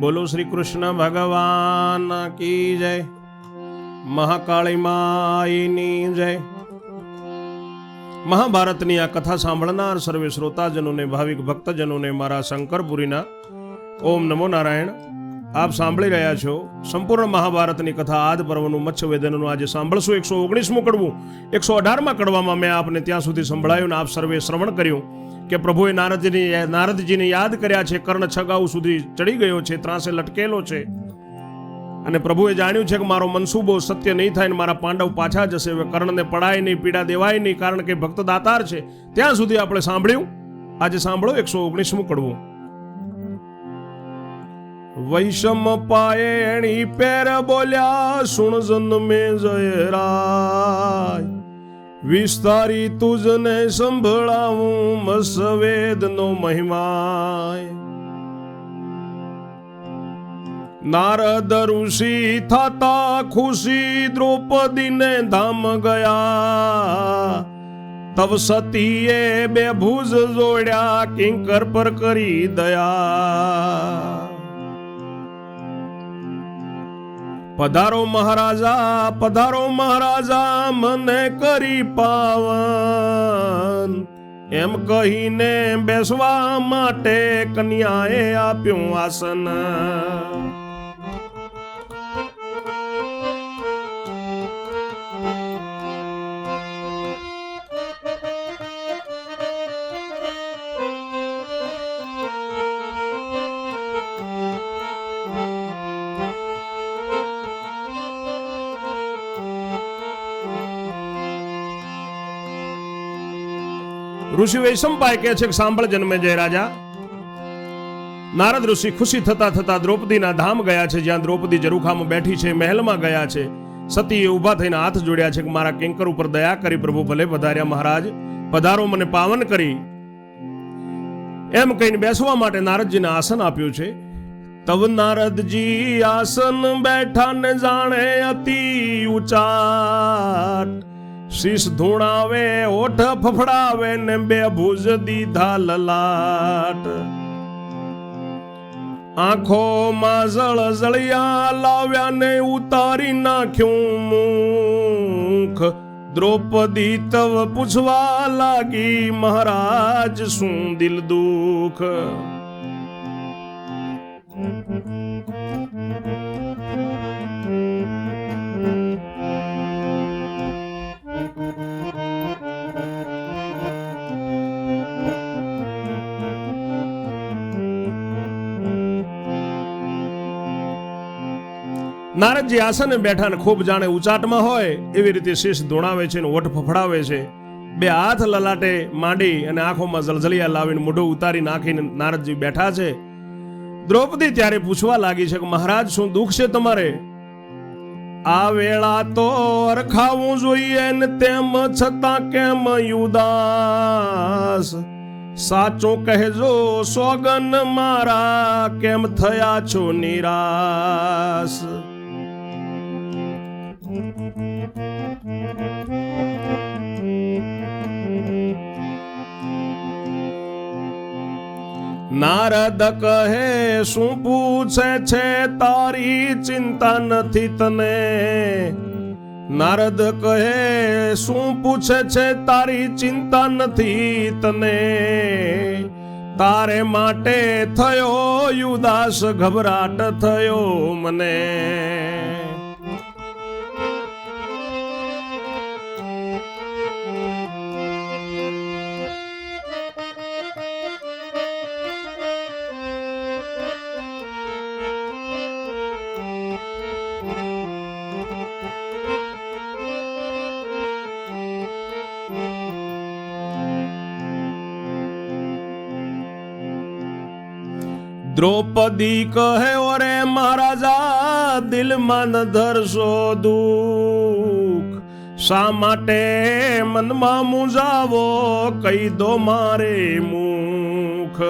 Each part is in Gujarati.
બોલો શ્રી કૃષ્ણ ભગવાન કી જય, મહાકાળી માઈની જય. મહાભારતની આ કથા સાંભળનાર સર્વે શ્રોતાજનોને, ભાવિક ભક્તજનોને મારા શંકરપુરીના ઓમ નમો નારાયણ. આપ સાંભળી રહ્યા છો સંપૂર્ણ મહાભારતની કથા. આદ પર્વનું મત્સ્યવેદનનું આજે સાંભળશું. 119મું કડવું. 118માં કડવામાં મેં આપને ત્યાં સુધી સંભળાયું ને આપ સર્વે શ્રવણ કર્યું કે પ્રભુએ નારદજીને યાદ કર્યા છે. કર્ણ છગાઉ સુધી ચડી ગયો છે, ત્રાસે લટકેલો છે અને પ્રભુએ જાણ્યું છે કે મારો મનસૂબો સત્ય નહીં થાય ને મારા પાંડવ પાછા જશે. હવે કર્ણને પડાય નહીં, પીડા દેવાય નહીં, કારણ કે ભક્ત દાતાર છે. ત્યાં સુધી આપણે સાંભળ્યું. આજે સાંભળો 119મું કડવું. વૈષમ પાયણી પેર બોલ્યા સુણ જન્મે જયરાય, વિસ્તારી તુજને સંભળાવું મસવેદનો મહિમાય. નારદ ઋષિ થતા ખુશી દ્રૌપદીને ધામ ગયા, તવ સતીએ બે ભુજ જોડ્યા કિંકર પર કરી દયા. પધારો મહારાજા મને કરી પાવન, એમ કહીને બેસવા માટે કન્યાએ આપ્યું આસન. ઋષિ વૈશંપાય કહે છે કે સાંભળ જન્મે જય રાજા. નારદ ઋષિ ખુશી થતા થતા દ્રૌપદીના ધામ ગયા છે, જ્યાં દ્રૌપદી ઝરૂખામાં બેઠી છે, મહેલમાં ગયા છે. સતીએ ઊભા થઈને હાથ જોડ્યા છે કે મારા કિંકર ઉપર દયા કરી. પ્રભુ ભલે પધાર્યા મહારાજ, પધારો, મને પાવન કરી. એમ કહીને બેસવા માટે નારદજીને આસન આપ્યું છે. તવ નારદજી આસન બેઠા ને જાણે અતિ ઉચાટ, શીશ ધૂણાવે, ઓઠ ફફડાવે ને બે ભુજ દીધા લલાટ. આંખોમાં જળજળિયા લાવ્યા ને ઉતારી નાખ્યું મુખ. દ્રૌપદી તવ પૂછવા લાગી મહારાજ શું દિલ દુખ. નારદજી આસને બેઠા ને ખૂબ જાણે ઉચાટમાં હોય એવી રીતે શીશ ધૂણાવે છે ને ઓઠ ફફડાવે છે. બે હાથ લલાટે માંડી અને આંખોમાં જળજળિયા લાવીને મોઢું ઉતારી નાખીને નારદજી બેઠા છે. દ્રૌપદી ત્યારે પૂછવા લાગી છે કે મહારાજ શું દુઃખ છે તમારે? આ વેળા તો અરખાવું જોઈએ ને તેમ છતાં કેમ યુદાસ? સાચું કહેજો સોગન મારા, કેમ થયા છો નિરાશ? નારદ કહે શું પૂછે છે તારી ચિંતા નથી તને? નારદ કહે શું પૂછે છે તારી ચિંતા નથી તને? તારે માટે થયો યુદાસ, ઘબરાટ થયો મને. દ્રૌપદી કહે ઓરે મહારાજા દિલમાં ન ધરશો દુઃખ, શા માટે મનમાં મૂંઝાવો, કહી દો મારે મુખ.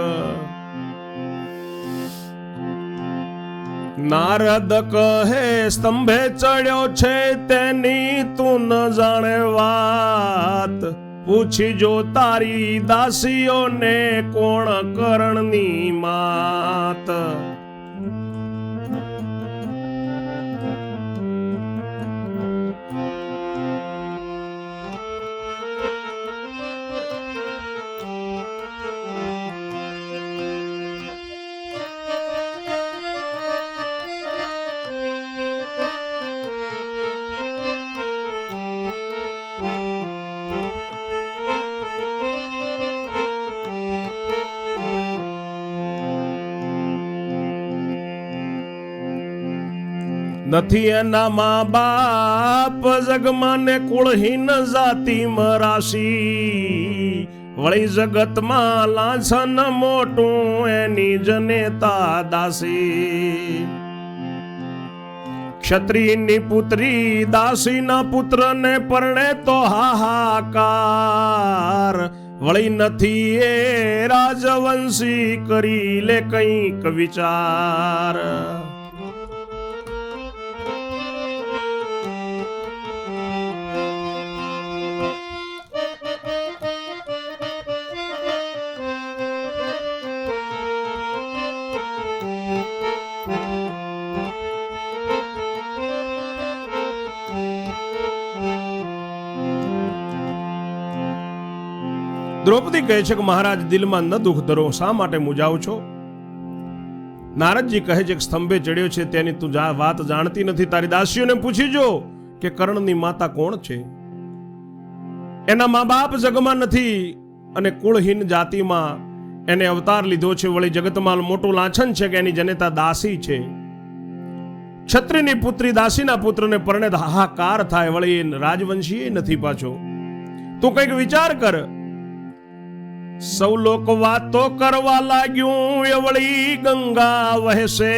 નારદ કહે સ્તંભે ચડ્યો છે તેની તું ન જાણે વાત, પૂછી જો તારી દાસીઓને કોણ કરણની માત. નથી એના મા બાપ જગમાં ને કુળહીન જાતિ મરાશી, વળી જગતમાં લાછન મોટું એની જનેતા દાસી. ક્ષત્રિયની પુત્રી દાસીના પુત્રને પરણે તો હાહાકાર, વળી નથી એ રાજવંશી કરી લે કંઈક વિચાર. દ્રૌપદી કહે છે કે મહારાજ, દિલમાં ન દુઃખ ધરો, શા માટે મૂંઝાવ છો? નારદજી કહે છે કે સ્તંભે ચડ્યો છે તેની તું વાત જાણતી નથી. તારી દાસીઓને પૂછી જો કે કર્ણની માતા કોણ છે. એના મા બાપ જગમાં નથી અને કુળહીન જાતિમાં એને અવતાર લીધો છે. વળી જગતમાં મોટું લાંછન છે કે એની જનેતા દાસી છે. ક્ષત્રિયની પુત્રી દાસીના પુત્રને પરણે હાહાકાર થાય, વળી રાજવંશી નથી પાછો. તું કંઈક વિચાર કર. સૌ લોક વાતો કરવા લાગ્યું એ વળી ગંગા વહેશે,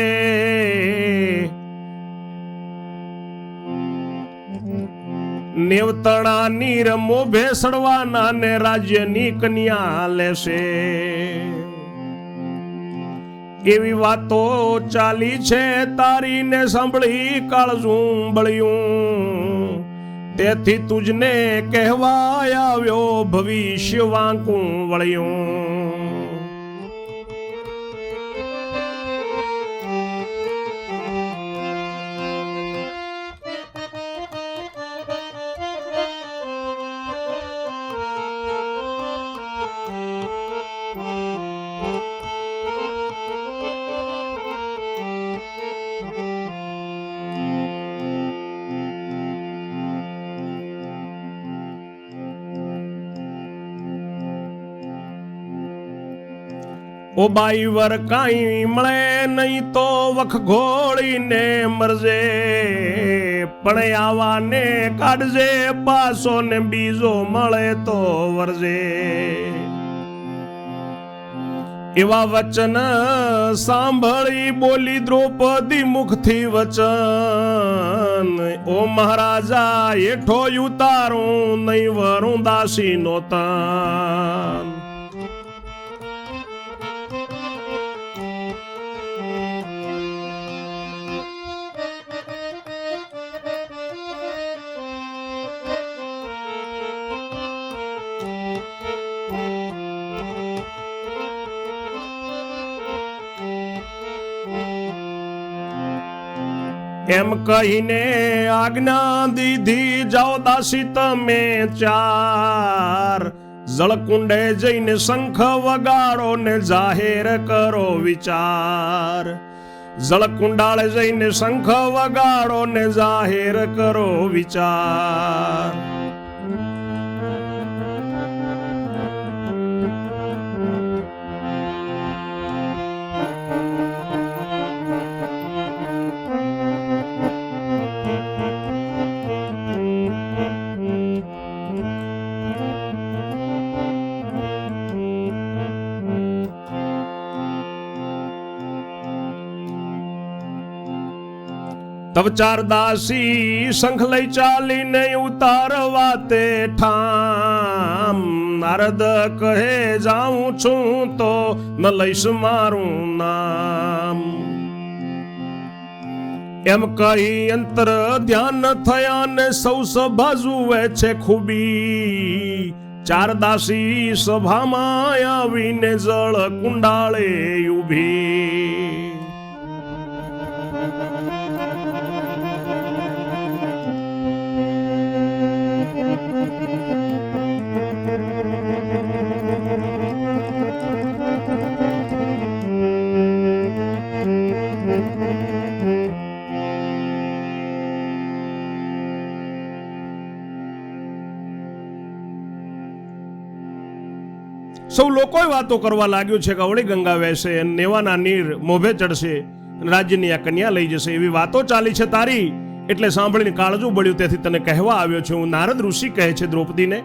નેવતણા નીર મોભે સડવાના ને રાજ્યની કન્યા લેશે. એવી વાતો ચાલી છે તારી ને સાંભળી કાળજું બળ્યું, તેથી તુજને કહેવાય આવ્યો ભવિષ્ય વાંકું વળ્યું. ઓ બાઈ વર કાંઈ મળે નહીં તો વખ ઘોળીને મરજે, પણ આવાને કાઢજે પાસો ને બીજો મળે તો વરજે. એવા વચન સાંભળી બોલી દ્રૌપદી મુખથી વચન, ઓ મહારાજા હેઠો ઉતારું નહીં વરું દાસી નો તન. એમ કહીને આજ્ઞા દીધી, જાઓ દાસી તમે ચાર, જળકુંડે જઈને શંખ વગાડો ને જાહેર કરો વિચાર. જળકુંડાળે જઈને શંખ વગાડો ને જાહેર કરો વિચાર. તબ ચાર દાસી શંખ લઈ ચાલીને ઉતારવા તે ઠામ. નારદ કહે જાઉં છું તો ન લઈશ મારું નામ. એમ કહી અંતર ધ્યાન થયા ને સૌ સભા જુએ છે ખૂબી. ચાર દાસી સભામાં આવીને જળ કુંડાળે ઉભી. સૌ લોકોએ વાતો કરવા લાગ્યું છે કે અવળી ગંગા વહેશે, નેવાના નીર મોભે ચડશે, રાજ્યની આ કન્યા લઈ જશે. એવી વાતો ચાલી છે તારી, એટલે સાંભળીને કાળજું બળ્યું. તેથી તને કહેવા આવ્યો છું. હું નારદ ઋષિ કહે છે દ્રૌપદીને,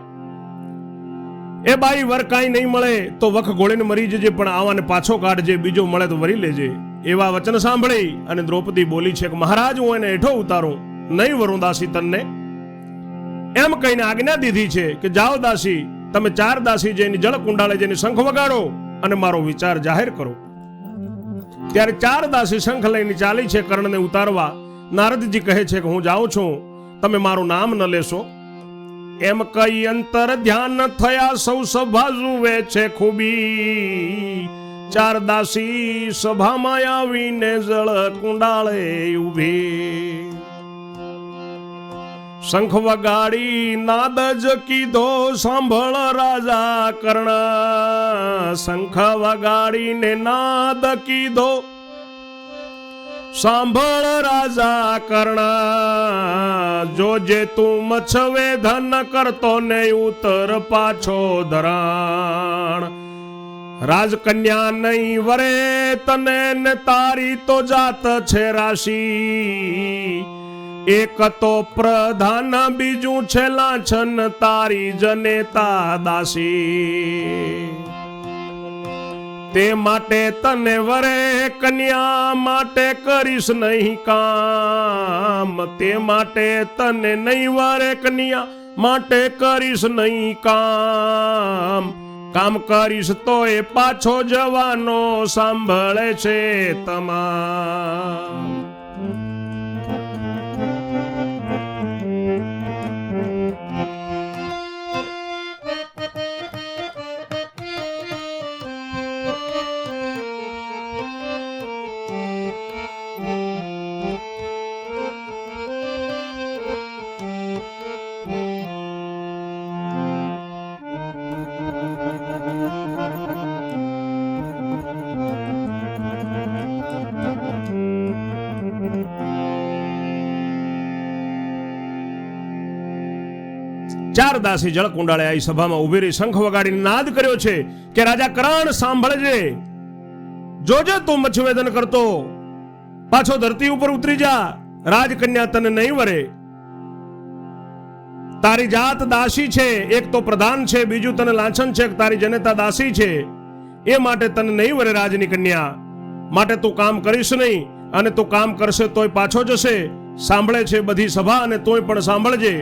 એ બાઈ વર કાંઈ નહીં મળે તો વખ ગોળીને મરી જજે, પણ આવાને પાછો કાઢજે, બીજો મળે તો વરી લેજે. એવા વચન સાંભળી અને દ્રૌપદી બોલી છે કે મહારાજ, હું એને હેઠો ઉતારું, નહીં વરું દાસી તને. એમ કહીને આજ્ઞા દીધી છે કે જાઓ દાસી, તમે 4 દાસી જઈને જળ કુંડાળે જઈને શંખ વગાડો અને મારો વિચાર જાહેર કરો. ત્યારે 4 દાસી શંખ લઈને ચાલી છે કર્ણને ઉતારવા. નારદજી કહે છે કે હું જાઉં છું, તમે મારું નામ ન લેશો. એમ કઈ અંતર ધ્યાન થયા, સૌ સભા જુએ છે ખૂબી. 4 દાસી સભામાં આવીને જળ કુંડાળે ઉભી. શંખ વગાડી નાદ જ કીધો, સાંભળ રાજા કર્ણ. શંખ વગાડીને નાદ કીધો, સાંભળ રાજા કર્ણ. જોજે તું મછવે ધન કરતો ને ઉતર પાછો ધરાણ. રાજકન્યા નહીં વરે તને ને તારી તો જાત છે રાશિ. એક તો પ્રધાન, બીજું છે લાછન, તારી જનેતા દાસી. તે માટે તને વરે કન્યા માટે કરીશ નહીં કામ. તે માટે તને નહીં વરે કન્યા માટે કરીશ નહીં કામ. કામ કરીશ તો એ પાછો જવાનો સાંભળે છે તમામ. ચાર દાસી જળ કુંડાળે આવી સભામાં ઉભી રહી શંખ વગાડીને નાદ કર્યો છે કે રાજા કરણ સાંભળજે, જોજે તું મચ્છવેદન કરતો, પાછો ધરતી ઉપર ઉતરી જા. રાજકન્યા તને નહીં વરે. તારી જાત દાસી છે, એક તો પ્રધાન છે, બીજું તને લાંછન છે, તારી જનેતા દાસી છે. એ માટે તને નહીં વરે રાજની કન્યા. માટે તું કામ કરીશ નહીં, અને તું કામ કરશે તોય પાછો જશે. સાંભળે છે બધી સભા અને તોય પણ સાંભળજે.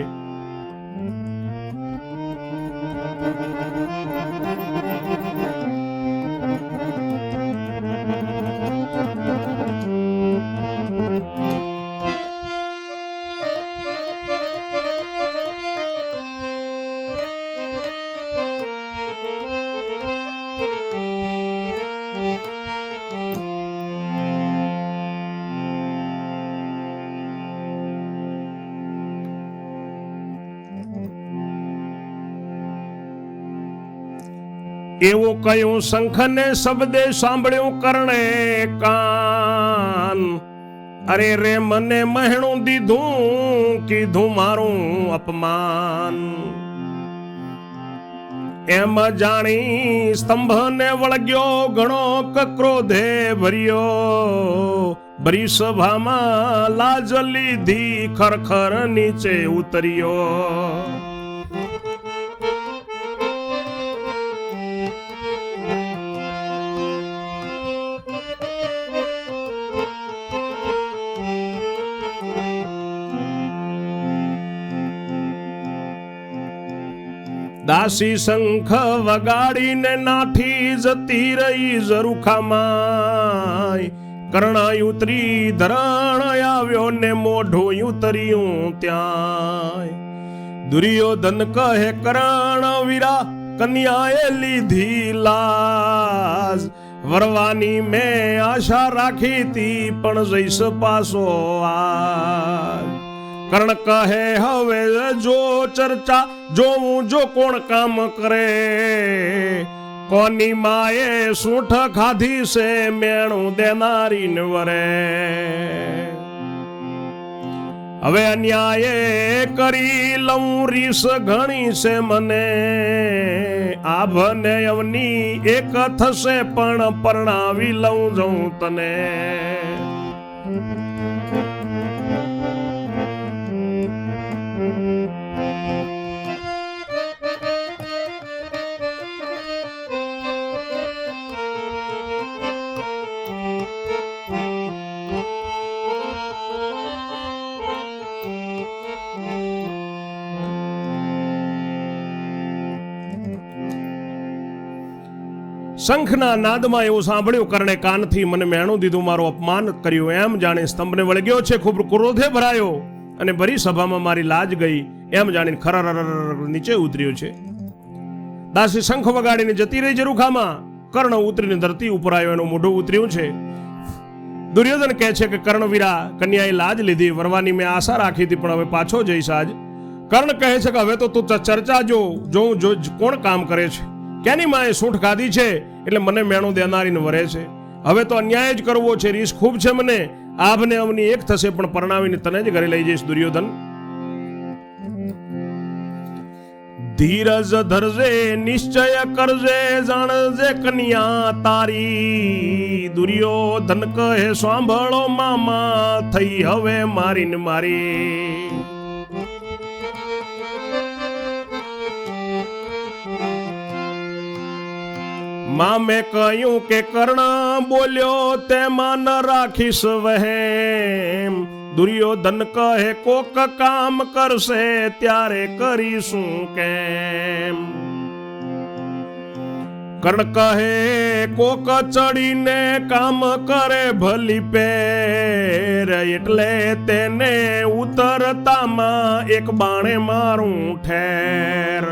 એવું કયું શંખને શબ્દે સાંભળ્યું કર્ણે કાન. અરે રે મને મહેણું દીધું, કીધું મારું અપમાન. એમ જાણી સ્તંભને વળગ્યો, ઘણો ક્રોધે ભર્યો. ભરી સભામાં લાજ લીધી, ખરખર નીચે ઉતર્યો. દાસી શંખ વગાડીને નાઠી જતી રહી ઝરૂખામાં. કર્ણ ઉતરી ધરણ આવ્યો ને મોઢું ઉતર્યું ત્યાં. દુર્યોધન કહે કર્ણ વીરા, કન્યાએ લીધી લાજ. વરવાની મેં આશા રાખી તી, પણ જઈશ પાછો આજ. કર્ણ કહે હવે જો ચર્ચા જોવું, જો કોણ કામ કરે. કોની માએ સૂંઠ ખાધી છે, મેણું દેનારી ને વરે. હવે અન્યાયે કરી લઉં, રીસ ઘણી છે મને. આભને અવની એક થશે, પણ પરણાવી લઉં જઉં તને. શંખના નાદમાં એવું સાંભળ્યું, કર્ણે કાનથી મને મેણું દીધું, મારું અપમાન કર્યું, એમ જાણે સ્તંભને વળગ્યો છે, ખૂબ ક્રોધે ભરાયો અને ભરી સભામાં મારી લાજ ગઈ, એમ જાણીને ખરર નીચે ઉતર્યું છે. દાસી શંખ વગાડીને જતી રહી ઝરૂખામાં. કર્ણ ઉતરીને ધરતી ઉપર આવ્યો, એનું મોઢું ઉતર્યું છે. દુર્યોધન કહે છે કે કર્ણવીરા, કન્યાએ લાજ લીધી, વરવાની મેં આશા રાખી હતી, પણ હવે પાછો જઈશ આજ. કર્ણ કહે છે કે હવે તો તું ચર્ચા જો કોણ કામ કરે છે, ક્યાંની માએ સૂંઠ ખાધી છે એટલે મને મેણું દેનારીને વરે છે. હવે તો અન્યાય જ કરવો છે, રીસ ખૂબ છે મને. આભને અવની એક થશે, પણ પરણાવીને તને જ ઘરે લઈ જઈશ. દુર્યોધન ધીરજ ધરજે, નિશ્ચય કરજે, જાણજે કન્યા તારી. દુર્યોધન કહે સાંભળો મામા, થઈ હવે મારીને મારી. મામે કહ્યું કે કર્ણ બોલ્યો તેમાં ન રાખીશ વહેમ. દુર્યોધન કહે કોક કામ કરશે ત્યારે કરીશું કેમ. કર્ણ કહે કોક ચડીને કામ કરે ભલી પેર, એટલે તેને ઉતરતામાં એક બાણે મારું ઠેર.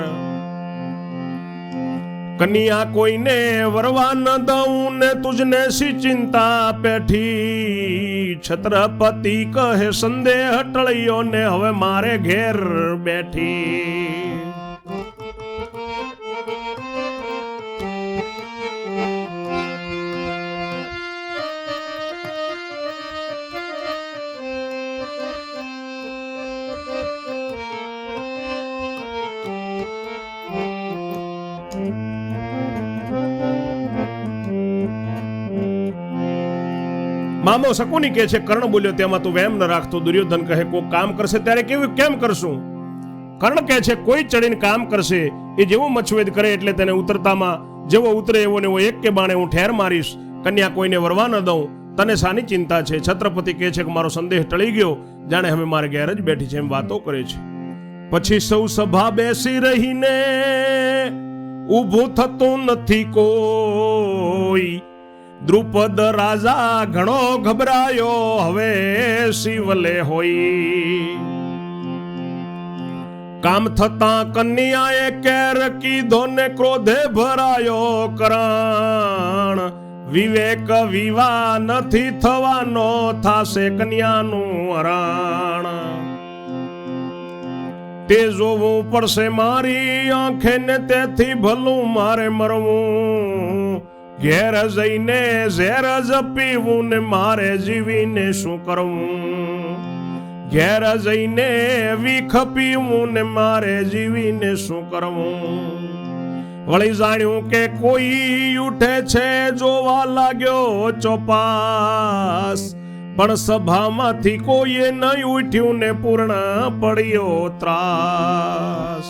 કન્યા કોઈને વરવા ન દઉં ને તુજને સી ચિંતા પેઠી. છત્રપતિ કહે સંદેહ ટળ્યો ને હવે મારે ઘેર બેઠી. મામો શકુની કહે છે કર્ણ બોલ્યો તેમાં તું વેમ ન રાખતો. દુર્યોધન કહે કોઈ કામ કરશે ત્યારે કેમ કરશું. કર્ણ કહે છે કોઈ ચડીને કામ કરશે એ જેવો મચ્છવેદ કરે એટલે તેને ઉતરતામાં જેવો ઉતરે એવો ને એવો એક કે બાણે હું ઠેર મારીશ. કન્યા કોઈને વરવા ન દઉં, તને શાની ચિંતા છે. છત્રપતિ કહે છે કે મારો સંદેહ ટળી ગયો, જાણે હવે મારે ઘેર જ બેઠી છે એમ વાતો કરે છે. પછી સૌ સભા બેસી રહીને ઊભું થતું નથી કોઈ. દ્રુપદ રાજા ઘણો ગભરાયો હવે શિવલે હોય. કામ થતા કન્યાએ કેર કીધો ને ક્રોધે ભરાયો કરાણ. વિવેક વિવાહ નથી થવાનો, થાશે કન્યાનું હરાણ. તે જોવું પડશે મારી આંખે ને તેથી ભલું મારે મરવું. ઘેર જઈને ઝેર જ પીવું ને મારે જીવીને શું કરવું. ઘેર જઈને વીખ પીવું ને મારે જીવીને શું કરવું. વળી જાણ્યું કે કોઈ ઉઠે છે જોવા લાગ્યો ચોપાસ. પણ સભામાંથી કોઈએ નહીં ઉઠ્યું ને પૂર્ણ પડ્યો ત્રાસ.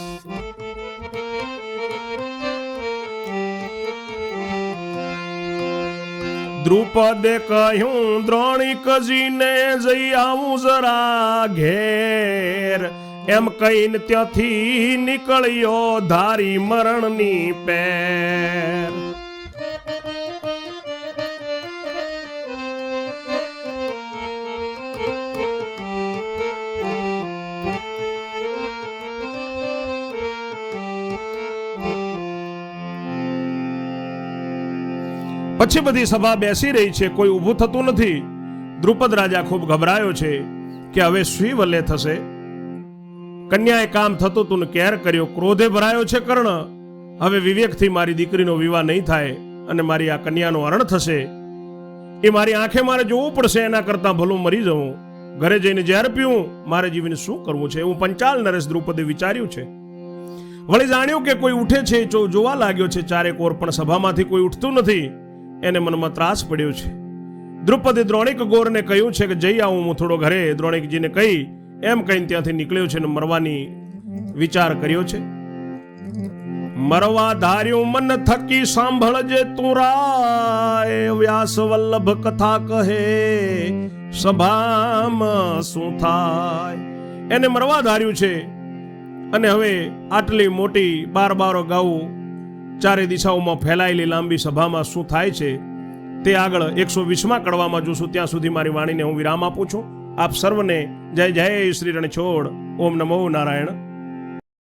દ્રુપદે કહ્યું દ્રોણિકજીને જઈ આવું જરા ઘેર. એમ કહીને ત્યાંથી નીકળ્યો ધારી મરણની પેર. પછી બધી સભા બેસી રહી છે, કોઈ ઊભું થતું નથી. દ્રુપદ રાજા ખૂબ ગભરાયો છે કે હવે શી વલ્લે થશે. કન્યાએ કામ થતું તું કેર કર્યો. ક્રોધે ભરાયો છે કર્ણ. હવે વિવેકથી મારી દીકરીનો વિવાહ નહીં થાય અને મારી આ કન્યાનું હરણ થશે. એ મારી આંખે મારે જોવું પડશે, એના કરતાં ભલું મરી જવું. ઘરે જઈને ઝેર પીવું, મારે જીવીને શું કરવું છે એવું પંચાલ નરેશ દ્રુપદે વિચાર્યું છે. વળી જાણ્યું કે કોઈ ઉઠે છે, જોવા લાગ્યો છે ચારે કોર, પણ સભામાંથી કોઈ ઉઠતું નથી. એને મનમાં ત્રાસ પડ્યો છે. દ્રુપદે દ્રોણિક ગોરને કહ્યું છે કે જઈ આવું હું થોડો ઘરે. દ્રોણિકજીને કહી એમ કહીને ત્યાંથી નીકળ્યો છે ને મરવાની વિચાર કર્યો છે. મરવા ધાર્યું મન થકી સાંભળજે તું રાય, વ્યાસ વલ્લભ કથા કહે સભામાં શું થાય. એને મરવા ધાર્યું છે અને હવે આટલી મોટી બારો ગાવું ચારે દિશાઓમાં ફેલાયેલી લાંબી સભામાં શું થાય છે તે આગળ 120મા કડવામાં જોશું. ત્યાં સુધી મારી વાણીને હું વિરામ આપું છું. આપ સર્વને જય જય શ્રી રણછોડ. ઓમ નમો નારાયણ.